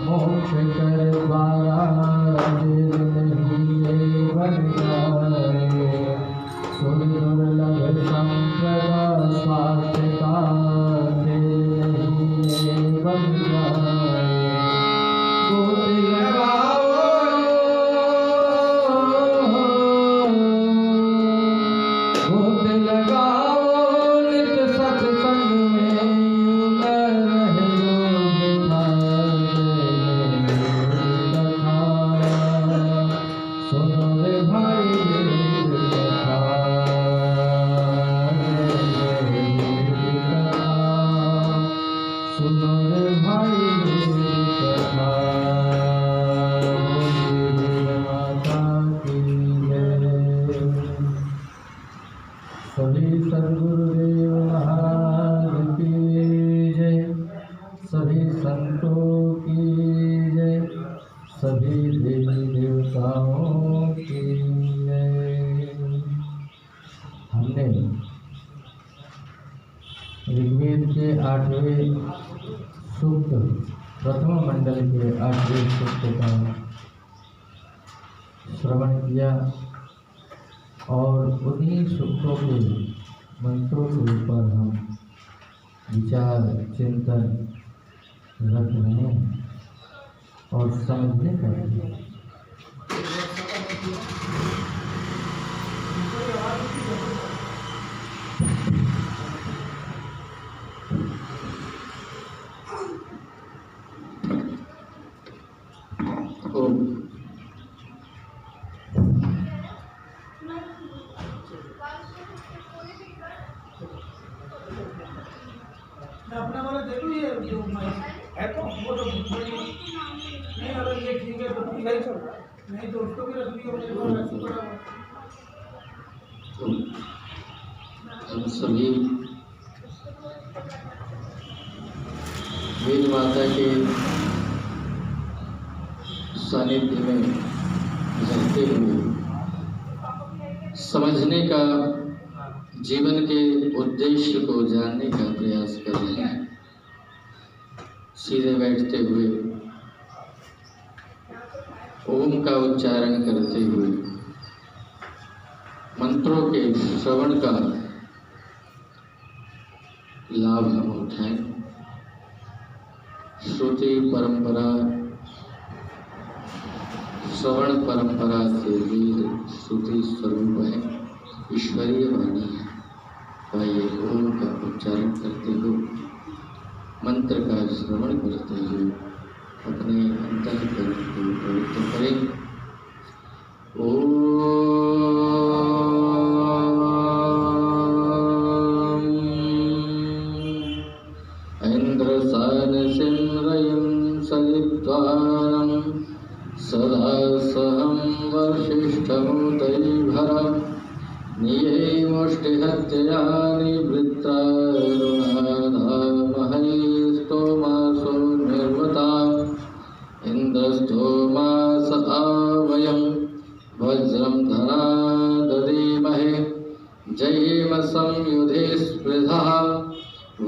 मोक्ष कर द्वारा दिल नहीं ये बन जाए। सुन दुर्लभ संप्रदा स्वास्थ्य का दिल नहीं ये बन जाए। गोद लगाओ गोद लगाओ नित सत्संग में सभी सद्गुरुदेव महाराज की जय, सभी संतों की जय, सभी देवी देवताओं की जय। हमने ऋग्वेद के 8वें सूक्त प्रथम मंडल के 8वें सूक्त का श्रवण किया और उन्हीं सूत्रों के मंत्रों के ऊपर हम विचार चिंतन रख रहे हैं और समझने का अपना वाला देखो ये जो है तो वो तो नहीं अगर ये ठीक है तो ठीक है सब नहीं तो उसको भी रख लियो हम सभी वेद माता के सानिध्य में रहते हुए समझने का जीवन के उद्देश्य को जानने का प्रयास कर रहे हैं। सीधे बैठते हुए ओम का उच्चारण करते हुए मंत्रों के श्रवण का लाभ हम उठाएं। श्रुति परंपरा श्रवण परंपरा से वेद श्रुति स्वरूप है, ईश्वरीय वाणी है। आइए ओम का उच्चारण करते हुए मंत्र का श्रवण करते हुए अपने अंतःकरण को पवित्र करें। ओम इंद्रसान सिमरयं सविद्वानं सदा सहं वसिष्ठमुदयभरम् निये मुष्टिहत्यानि वृत्रारुणाधामहै स्तोमासो निर्वता इन्द्रस्तोमास आवयं वज्रं धना ददीमहे जयेम संयुधे स्पृधः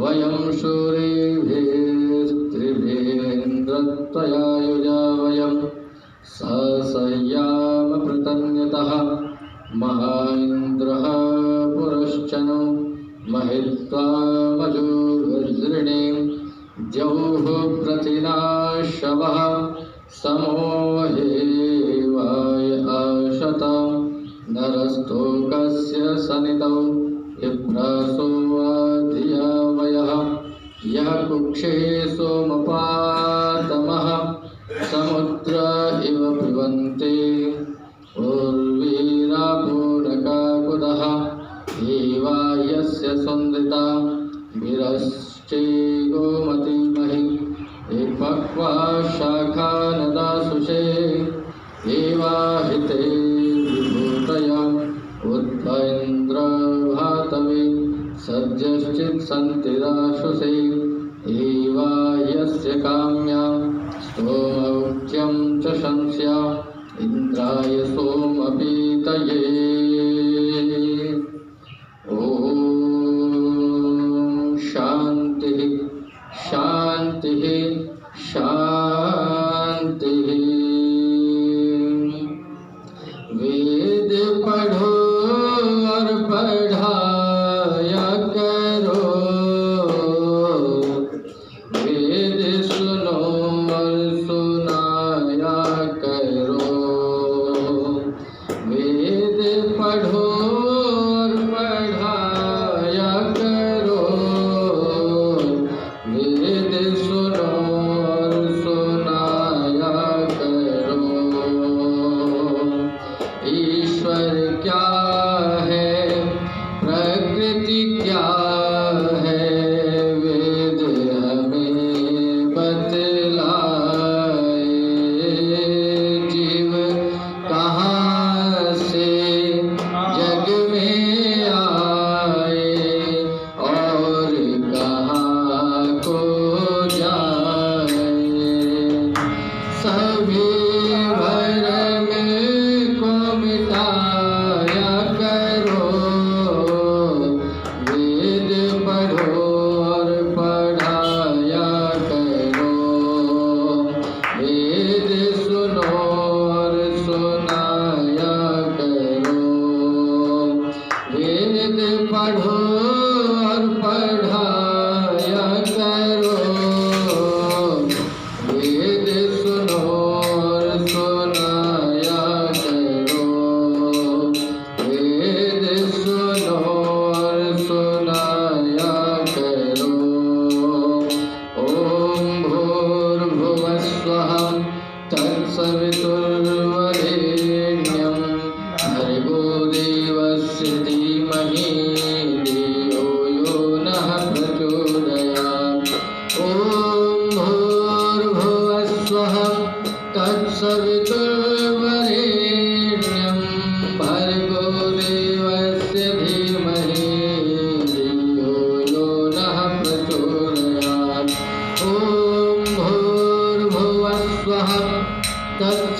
वयं शूरेभिस्त्रिभिरिन्द्रत्वया युजा वयं ससह्याम प्रतन्यतः महेन्द्रः पुरश्चनो महित्वामजोर्वज्रिणे द्यौः प्रतिनाशवः समोहेवाय आशत नरस्तोकस्य सनितौ विभ्रासो धिया वयः यः कुक्षे सोमपातमः समुद्र इव पिबन्ति उर्वीरापूरकाकुदः एवा यस्य सन्दिता विरश्चे गोमतीमहि एकपक्वा शाखा नदासुषे एवाहिते विभूतया उद्भैन्द्रभातवे सद्यश्चित् सन्तिदाशुषे एवा यस्य काम्या स्तोमौख्यं च शंस्या इंद्राय सोमपीतये। ओम शांति।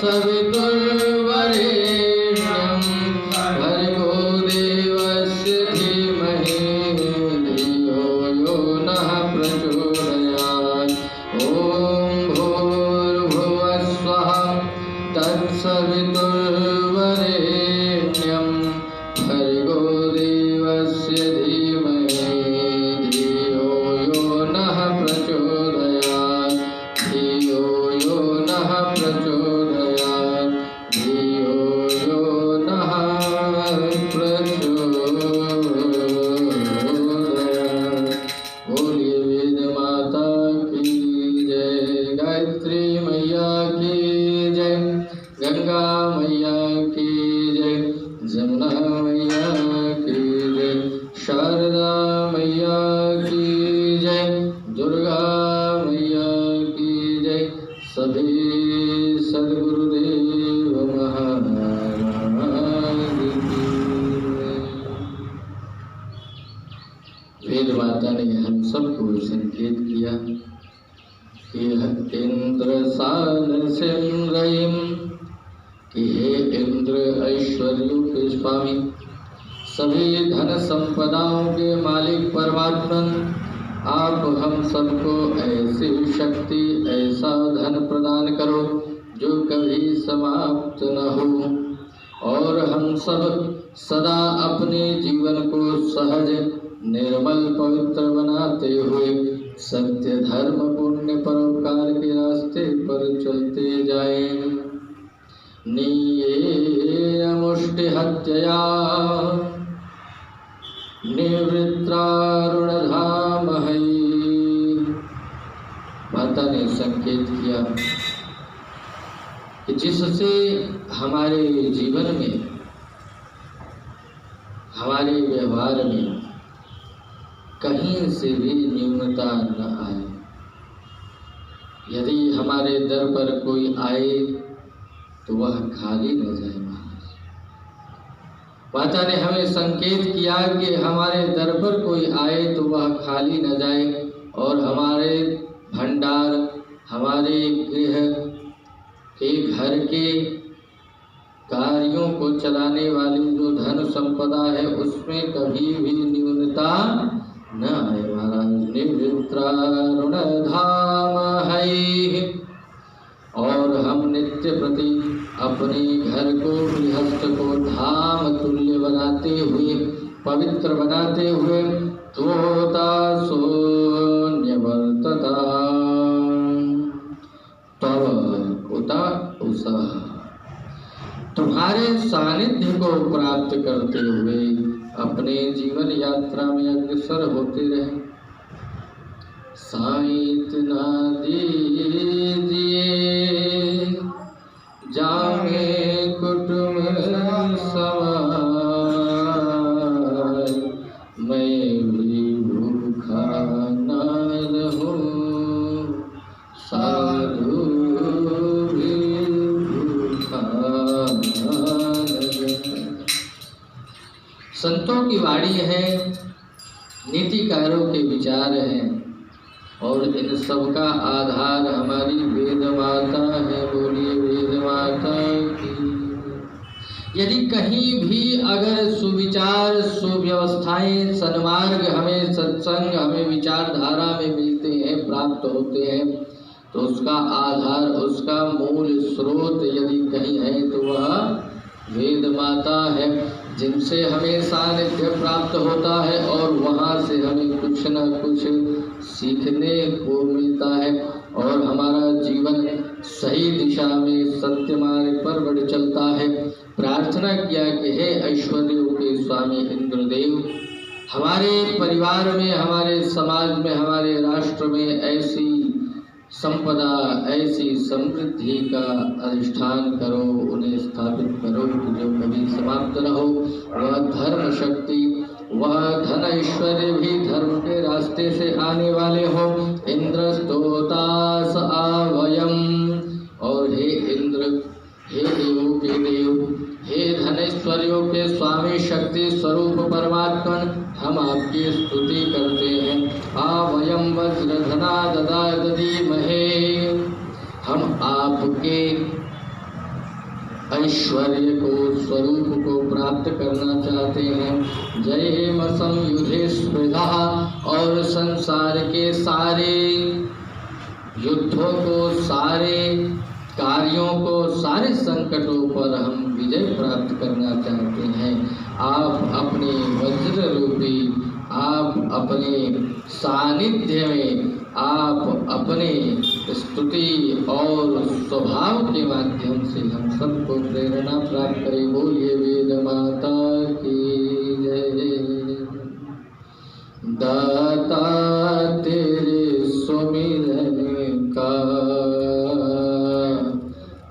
तत्सवितुर्वरेण्यं भर्गो देवस्य धीमहि धियो यो नः प्रचोदयात्। ॐ भूर्भुवः स्वः तत्सवितुर्वरेण्यं भर्गो देवस्य धीमहि धियो यो नः प्रचोदयात्। धियो यो नः प्रचोदयात्। धियो यो नः प्रचोदयात्। बोलिए वेद माता की जय, गायत्री मैया की जय, गंगा मैया की जय, जमुना मैया की जय, शारदा मैया की जय, दुर्गा मैया की जय। सभी सद्गुरुदेव महाराज की जय। वेद माता ने हम सबको संकेत किया कि इंद्र सानसिंह कि हे इंद्र ऐश्वर्यों के स्वामी, सभी धन संपदाओं के मालिक परमात्मा, आप हम सबको ऐसी शक्ति, ऐसा धन प्रदान करो जो कभी समाप्त न हो, और हम सब सदा अपने जीवन को सहज निर्मल पवित्र बनाते हुए सत्य धर्म पुण्य परोपकार के रास्ते पर चलते जाएं। नीयेन मुष्टिहत्यया निवृत्तारुणधामहै। माता ने संकेत किया कि जिससे हमारे जीवन में, हमारे व्यवहार में कहीं से भी न्यूनता न आए। यदि हमारे दर पर कोई आए तो वह खाली न जाए। महाराज, माता ने हमें संकेत किया कि हमारे दर पर कोई आए तो वह खाली न जाए, और हमारे भंडार, हमारे गृह के घर के कार्यों को चलाने वाली जो धन संपदा है उसमें कभी भी न्यूनता न आए। महाराज, निवृत्तारुणधामहै। और हम नित्य प्रति अपने घर को, गृहस्थ को धाम तुल्य बनाते हुए, पवित्र बनाते हुए त्वोता शून्यवर्तता तव उता उषः, तुम्हारे सानिध्य को प्राप्त करते हुए अपने जीवन यात्रा में अग्रसर होते रहे। साईं ना दीजिए जामे कुटुम सवार, मैं भी भूखा न रहूं, साधु भी भूखा न रहे। संतों की वाणी है, नीतिकारों के विचार हैं, और इन सब का आधार हमारी वेद माता है। बोलिए वेद माता की। यदि कहीं भी अगर सुविचार, सुव्यवस्थाएं, सन्मार्ग हमें, सत्संग हमें विचारधारा में मिलते हैं, प्राप्त होते हैं, तो उसका आधार, उसका मूल स्रोत यदि कहीं है तो वह वेद माता है, जिनसे हमें सानिध्य प्राप्त होता है और वहाँ से हमें कुछ न कुछ सीखने को मिलता है, और हमारा जीवन सही दिशा में सत्य मार्ग पर बढ़ चलता है। प्रार्थना किया कि हे ऐश्वर्यों के स्वामी इंद्रदेव, हमारे परिवार में, हमारे समाज में, हमारे राष्ट्र में ऐसी संपदा, ऐसी समृद्धि का अधिष्ठान करो, उन्हें स्थापित करो कि जो कभी समाप्त न हो। वह धर्म शक्ति, वह धन ऐश्वर्य भी धर्म के रास्ते से आने वाले हो। इंद्र स्तोतास आवयम। और हे इंद्र, हे देवों के देव, हे धनेश्वर्यों के स्वामी, शक्ति स्वरूप परमात्मन, हम आपकी स्तुति करते हैं। आवयम वज्रधना ददा दधीमहे। हम आपके ऐश्वर्य को, स्वरूप को प्राप्त करना चाहते हैं। जयेम संयुधे स्पृधा, और संसार के सारे युद्धों को, सारे कार्यों को, सारे संकटों पर हम विजय प्राप्त करना चाहते हैं। आप अपने वज्र रूपी, आप अपने सानिध्य में, आप अपने स्तुति और स्वभाव के माध्यम से हम सबको प्रेरणा प्राप्त करें। बोलिए वेद माता की जय। दाता तेरे सुमिरन का,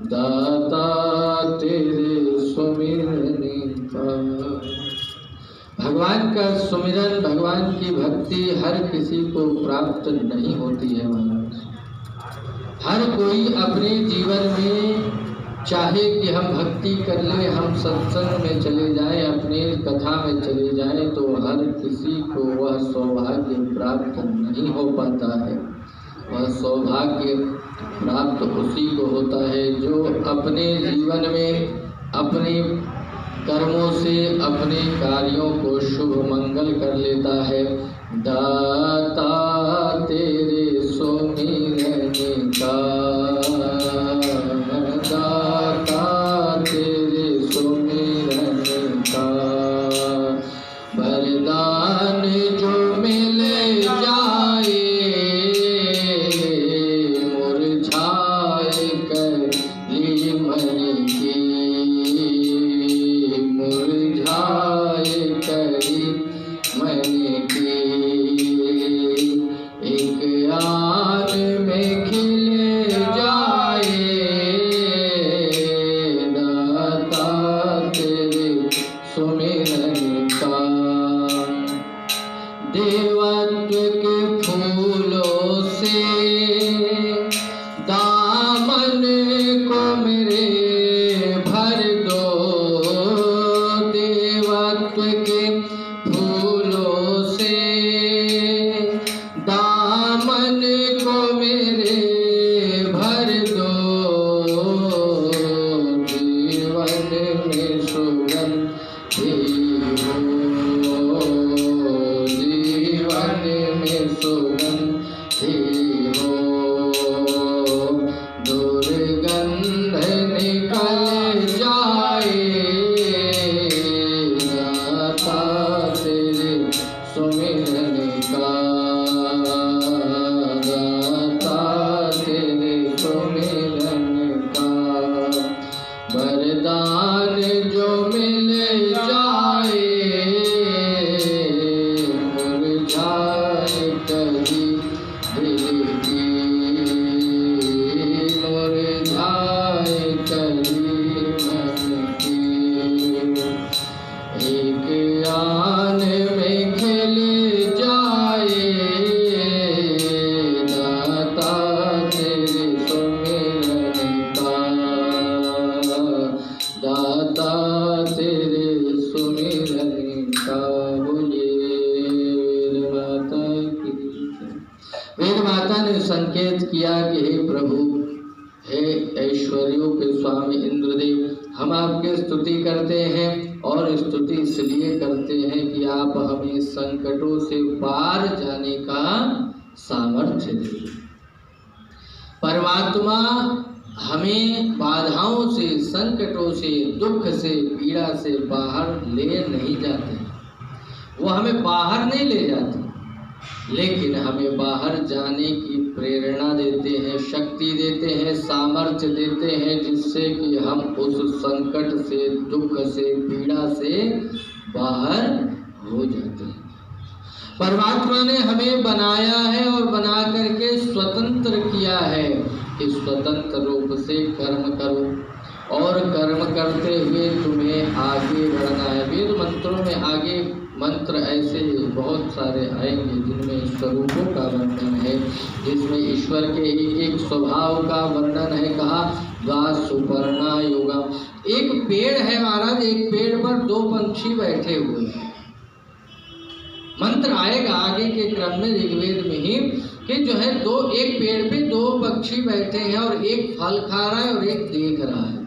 दाता तेरे सुमिरन का। भगवान का सुमिरन, भगवान की भक्ति हर किसी को प्राप्त नहीं होती है महाराज। हर कोई अपने जीवन में चाहे कि हम भक्ति कर लें, हम सत्संग में चले जाएं, अपने कथा में चले जाएं, तो हर किसी को वह सौभाग्य प्राप्त नहीं हो पाता है। वह सौभाग्य प्राप्त उसी को होता है जो अपने जीवन में अपने कर्मों से अपने कार्यों को शुभ मंगल कर लेता है। दाता तेरे सुमिरन का, दाता तेरे सुमिरन का। वरदान जो मिल जाए, मुरझाए कली मन की, मुरझाए कली मन की। एक आन में खिल जाए, दाता तेरे सुमिरन का। देवत्व के फूलों से दामन को मेरे भर दो, देवत्व के फूलों से दामन को मेरे भर दो। जीवन में सुगंधि हो, जीवन में सुगंधि हो, दुर्गंध निकल जाए, दाता तेरे सुमिरन का, दाता तेरे सुमिरन का। वरदान जो मिल जाए, मुरझाए कली दिल की, मुरझाए कली मन की। एक आन में खिल जाए, दाता तेरे सुमिरन का, दाता तेरे सुमिरन का। बोलिए वेद माता की जय। वेद माता ने संकेत किया कि हे प्रभु, हे ऐश्वर्यों के स्वामी इंद्रदेव, हम आपकी स्तुति करते हैं, और स्तुति इसलिए करते हैं कि आप हमें संकटों से पार जाने का सामर्थ्य दें। परमात्मा हमें बाधाओं से, संकटों से, दुख से, पीड़ा से बाहर ले नहीं जाते। वो हमें बाहर नहीं ले जाते, लेकिन हमें बाहर जाने की प्रेरणा देते हैं, शक्ति देते हैं, सामर्थ्य देते हैं, जिससे कि हम उस संकट से, दुख से, पीड़ा से बाहर हो जाते हैं। परमात्मा ने हमें बनाया है और बना करके स्वतंत्र किया है कि स्वतंत्र रूप से कर्म करो, और कर्म करते हुए तुम्हें आगे बढ़ना है। वेद मंत्रों में आगे मंत्र ऐसे बहुत सारे आएंगे जिनमें स्वरूपों का वर्णन है, जिसमें ईश्वर के एक एक स्वभाव का वर्णन है। कहा गा सुपर्णा योगा। एक पेड़ है महाराज, एक पेड़ पर दो पंछी बैठे हुए हैं। मंत्र आएगा आगे के क्रम में ऋग्वेद में ही कि जो है एक पेड़ पे दो पक्षी बैठे हैं, और एक फल खा रहा है और एक देख रहा है।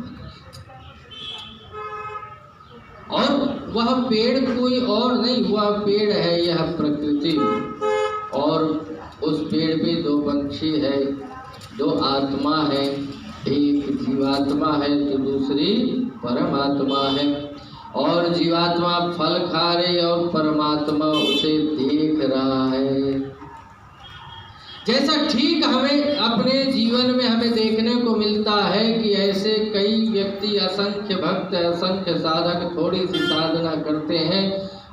और वह पेड़ कोई और नहीं, वह पेड़ है यह प्रकृति। और उस पेड़ पे दो पंछी है, दो आत्मा है, एक जीवात्मा है तो दूसरी परमात्मा है। और जीवात्मा फल खा रही और परमात्मा उसे देख रहा है। जैसा ठीक हमें अपने जीवन में हमें देखने को मिलता है कि ऐसे कई व्यक्ति, असंख्य भक्त, असंख्य साधक थोड़ी सी साधना करते हैं,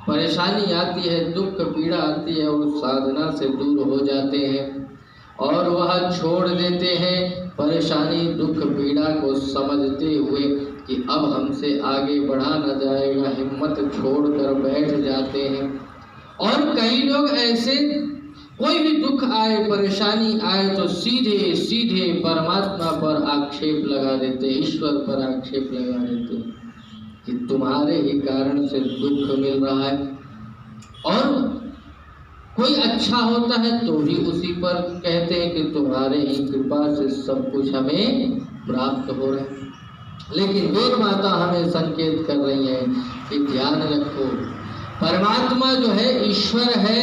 परेशानी आती है, दुख पीड़ा आती है और साधना से दूर हो जाते हैं और वह छोड़ देते हैं परेशानी दुख पीड़ा को समझते हुए कि अब हमसे आगे बढ़ा न जाएगा, हिम्मत छोड़कर बैठ जाते हैं। और कई लोग ऐसे, कोई भी दुख आए, परेशानी आए तो सीधे सीधे परमात्मा पर आक्षेप लगा देते, ईश्वर पर आक्षेप लगा देते कि तुम्हारे ही कारण से दुख मिल रहा है। और कोई अच्छा होता है तो भी उसी पर कहते हैं कि तुम्हारे ही कृपा से सब कुछ हमें प्राप्त हो रहा है। लेकिन वेद माता हमें संकेत कर रही है कि ध्यान रखो, परमात्मा जो है, ईश्वर है,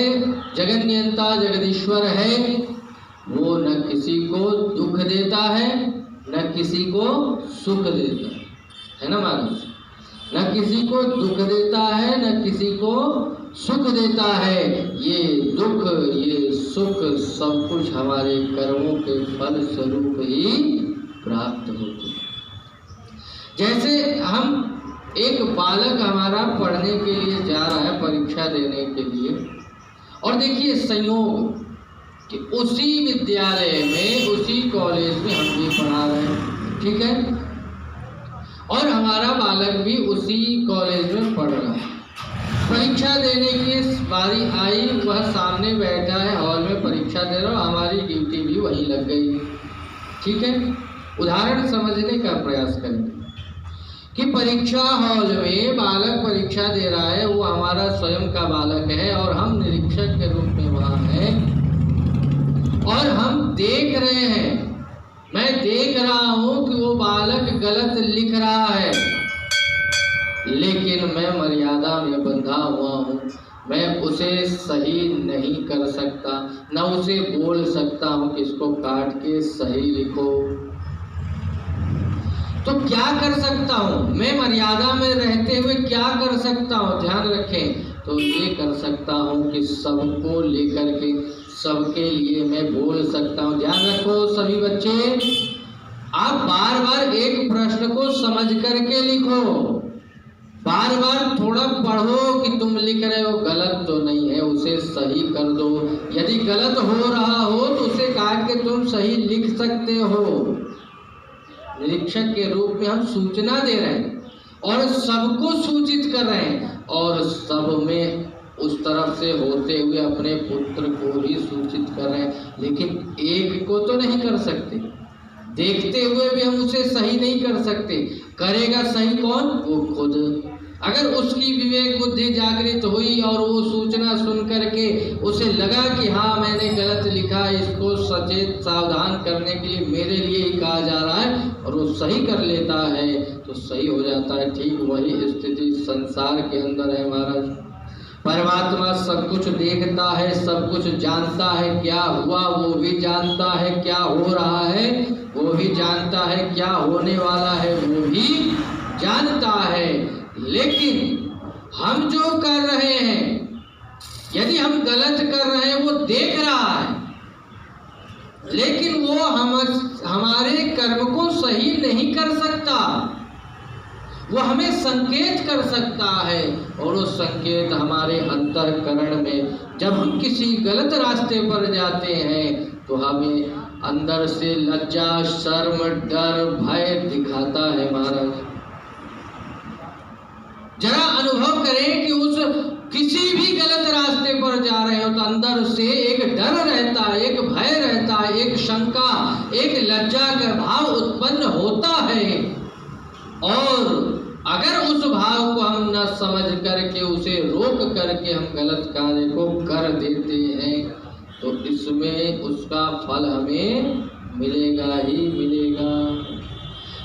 जगन्नियंता जगदीश्वर है, वो न किसी को दुख देता है न किसी को सुख देता है ना महाराज? न किसी को दुख देता है न किसी को सुख देता है। ये दुख ये सुख सब कुछ हमारे कर्मों के फल स्वरूप ही प्राप्त होते हैं। जैसे हम, एक बालक हमारा पढ़ने के लिए जा रहा है, परीक्षा देने के लिए, और देखिए संयोग कि उसी विद्यालय में, उसी कॉलेज में हम भी पढ़ा रहे हैं, ठीक है, और हमारा बालक भी उसी कॉलेज में पढ़ रहा है। परीक्षा देने की बारी आई, वह सामने बैठा है, हॉल में परीक्षा दे रहा, हमारी ड्यूटी भी वहीं लग गई, ठीक है। उदाहरण समझने का प्रयास करें कि परीक्षा हॉल में बालक परीक्षा दे रहा है, वो हमारा स्वयं का बालक है और हम निरीक्षक के रूप में वहाँ हैं और हम देख रहे हैं, मैं देख रहा हूँ कि वो बालक गलत लिख रहा है, लेकिन मैं मर्यादा में बंधा हुआ हूँ, मैं उसे सही नहीं कर सकता, न उसे बोल सकता हूँ कि इसको काट के सही लिखो। तो क्या कर सकता हूँ मैं? मर्यादा में रहते हुए क्या कर सकता हूँ? ध्यान रखें, तो ये कर सकता हूँ कि सबको लेकर के, सबके लिए मैं बोल सकता हूँ। ध्यान रखो सभी बच्चे, आप बार बार एक प्रश्न को समझ करके लिखो, बार बार थोड़ा पढ़ो कि तुम लिख रहे हो गलत तो नहीं है, उसे सही कर दो। यदि गलत हो रहा हो तो उसे काट के तुम सही लिख सकते हो। निरीक्षक के रूप में हम सूचना दे रहे हैं और सबको सूचित कर रहे हैं और सब में उस तरफ से होते हुए अपने पुत्र को भी सूचित कर रहे हैं, लेकिन एक को तो नहीं कर सकते, देखते हुए भी हम उसे सही नहीं कर सकते। करेगा सही कौन? वो खुद। अगर उसकी विवेक बुद्धि जागृत हुई और वो सूचना सुन करके उसे लगा कि हाँ मैंने गलत लिखा, इसको सचेत सावधान करने के लिए मेरे लिए ही कहा जा रहा है, और वो सही कर लेता है तो सही हो जाता है। ठीक वही स्थिति संसार के अंदर है महाराज। परमात्मा सब कुछ देखता है, सब कुछ जानता है, क्या हुआ वो भी जानता है, क्या हो रहा है वो भी जानता है, क्या होने वाला है वो भी जानता है। लेकिन हम जो कर रहे हैं, यदि हम गलत कर रहे हैं, वो देख रहा है, लेकिन वो हमारे कर्म को सही नहीं कर सकता। वो हमें संकेत कर सकता है, और वो संकेत हमारे अंतःकरण में, जब हम किसी गलत रास्ते पर जाते हैं तो हमें अंदर से लज्जा, शर्म, डर, भय दिखाता है महाराज। जरा अनुभव करें कि उस किसी भी गलत रास्ते पर जा रहे हो तो अंदर से एक डर रहता है, एक भय रहता है, एक शंका, एक लज्जा का भाव उत्पन्न होता है। और अगर उस भाव को हम न समझ करके, उसे रोक करके हम गलत कार्य को कर देते हैं तो इसमें उसका फल हमें मिलेगा ही मिलेगा।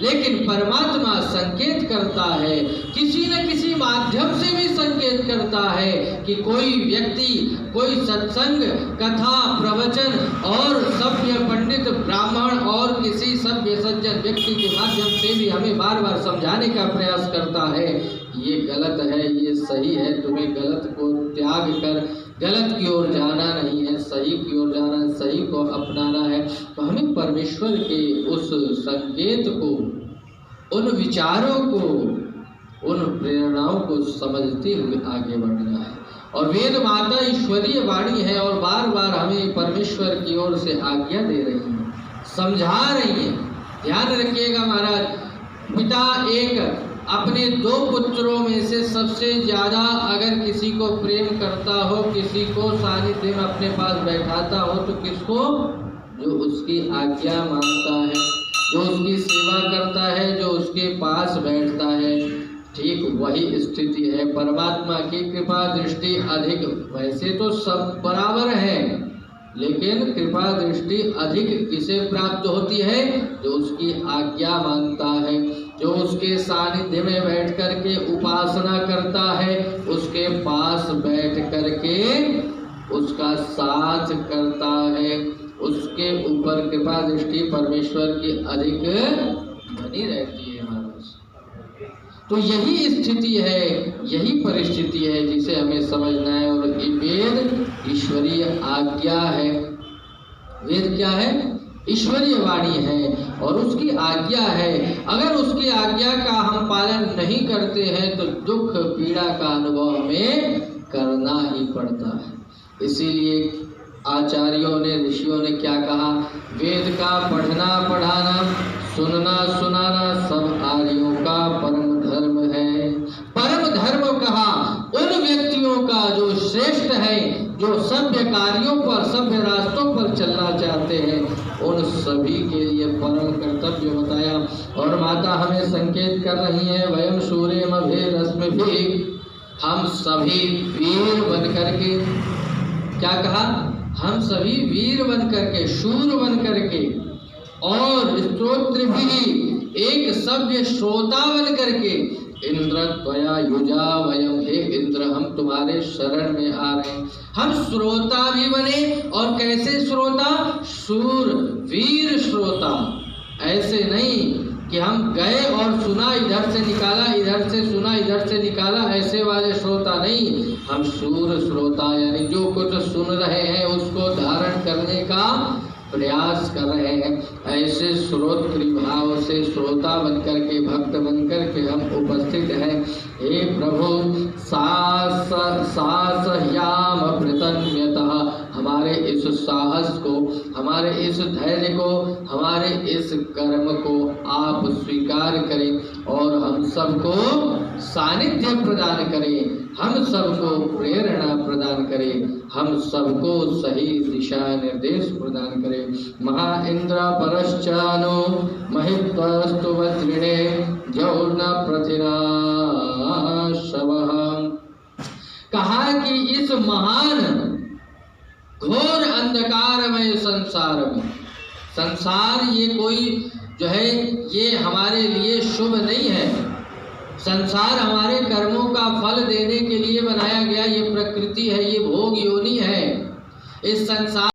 लेकिन परमात्मा संकेत करता है, किसी न किसी माध्यम से भी संकेत करता है कि कोई व्यक्ति कोई सत्संग, कथा, प्रवचन और सभ्य पंडित ब्राह्मण और किसी सभ्य सज्जन व्यक्ति के माध्यम से भी हमें बार बार समझाने का प्रयास करता है, ये गलत है, ये सही है, तुम्हें गलत को त्याग कर गलत की ओर जाना नहीं है, सही की ओर जाना है, सही को अपनाना है। तो हमें परमेश्वर के उस संकेत को, उन विचारों को, उन प्रेरणाओं को समझते हुए आगे बढ़ना है। और वेद माता ईश्वरीय वाणी है और बार बार हमें परमेश्वर की ओर से आज्ञा दे रही है, समझा रही है। ध्यान रखिएगा महाराज, पिता एक अपने 2 पुत्रों में से सबसे ज़्यादा अगर किसी को प्रेम करता हो, किसी को सानिध्य में अपने पास बैठाता हो, तो किसको? जो उसकी आज्ञा मानता है, जो उसकी सेवा करता है, जो उसके पास बैठता है। ठीक वही स्थिति है परमात्मा की कृपा दृष्टि अधिक। वैसे तो सब बराबर है, लेकिन कृपा दृष्टि अधिक किसे प्राप्त होती है? जो उसकी आज्ञा मानता है, जो उसके सानिध्य में बैठ करके उपासना करता है, उसके पास बैठ करके उसका साथ करता है, उसके ऊपर कृपा दृष्टि परमेश्वर की अधिक बनी रहती है महाराज। तो यही स्थिति है, यही परिस्थिति है जिसे हमें समझना है। और वेद ईश्वरीय आज्ञा है। वेद क्या है? ईश्वरीय वाणी है और उसकी आज्ञा है। अगर उसकी आज्ञा का हम पालन नहीं करते हैं तो दुख पीड़ा का अनुभव हमें करना ही पड़ता है। इसीलिए आचार्यों ने, ऋषियों ने क्या कहा? वेद का पढ़ना पढ़ाना, सुनना सुनाना सब आर्यों का परम धर्म है। परम धर्म कहा उन व्यक्तियों का जो श्रेष्ठ है, जो सभ्य कार्यों पर, सभ्य रास्तों पर चलना चाहते हैं, उन सभी के लिए परम कर्तव्य बताया। और माता हमें संकेत कर रही है, वयम सूर्यमभिरश्मिभिः, हम सभी वीर बन करके, क्या कहा? हम सभी वीर बन करके, शूर बन करके, और स्तोत्र भी एक सभ्य श्रोता बन करके, इंद्र त्वया युजा वयम, हे इंद्र हम तुम्हारे शरण में आ रहे हैं। हम श्रोता भी बने, और कैसे श्रोता? शूर वीर श्रोता। ऐसे नहीं कि हम गए और सुना, इधर से निकाला, इधर से सुना, इधर से निकाला, ऐसे वाले श्रोता नहीं। हम शूर श्रोता, यानी जो कुछ सुन रहे हैं उसको धारण करने का प्रयास कर रहे हैं। ऐसे श्रोत्री भाव से श्रोता बनकर के, भक्त बनकर के हम उपस्थित हैं। हे प्रभु साहस्याम प्रतन्यतः, हमारे इस साहस को, हमारे इस धैर्य को, हमारे इस कर्म को आप स्वीकार करें और हम सबको सानिध्य प्रदान करें, हम सबको प्रेरणा प्रदान करें, हम सबको सही दिशा निर्देश प्रदान करें। महा इंद्र परश्चानो महित्वस्तु वज्रिणे जौर्न प्रतिना शवः। कहा कि इस महान घोर अंधकारमय संसार में, संसार ये कोई जो है ये हमारे लिए शुभ नहीं है। संसार हमारे कर्मों का फल देने के लिए बनाया गया ये प्रकृति है, ये भोग योनि है। इस संसार